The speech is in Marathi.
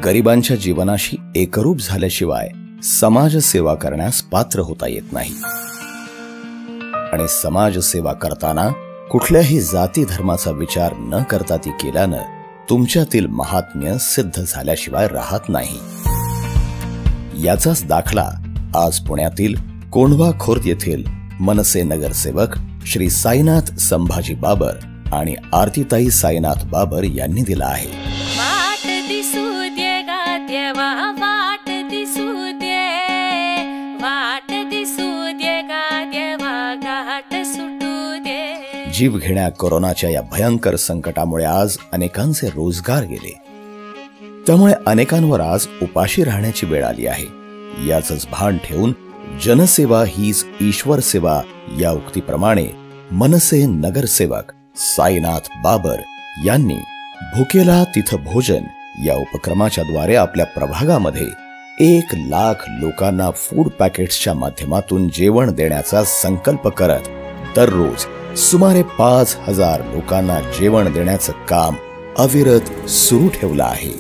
गरिबांच्या जीवनाशी एकरूप झाल्याशिवाय समाजसेवा करण्यास पात्र होता येत नाही। आणि समाजसेवा करताना कुठल्याही जाती धर्माचा विचार न करता ती केल्यानं तुमच्यातील महात्म्य सिद्ध झाल्याशिवाय राहत नाही। याचाच दाखला आज पुण्यातील कोंढवा खुर्द येथील मनसे नगरसेवक श्री साईनाथ संभाजी बाबर आणि आरतीताई साईनाथ बाबर यांनी दिला आहे। वाट दिसू दे गा देवा, वाट दिसू दे, वाट दिसू दे गा देवा, घाट सुटू दे। जीव घेण्या कोरोनाच्या या भयंकर संकटामुळे आज अनेकांचे रोजगार गेले, त्यामुळे अनेकांवर आज उपाशी राहण्याची वेळ आली आहे। याचंच भान ठेवून जनसेवा हीच ईश्वर सेवा या उक्तीप्रमाणे मनसे नगरसेवक साईनाथ बाबर यांनी भुकेला तिथं भोजन या उपक्रमाच्या द्वारे आपल्या प्रभागामध्ये 1 लाख लोकांना फूड पॅकेट्सच्या माध्यमातून जेवण देण्याचा संकल्प करत दररोज सुमारे 5000 लोकांना जेवण देण्याचं काम अविरत सुरू ठेवलं आहे।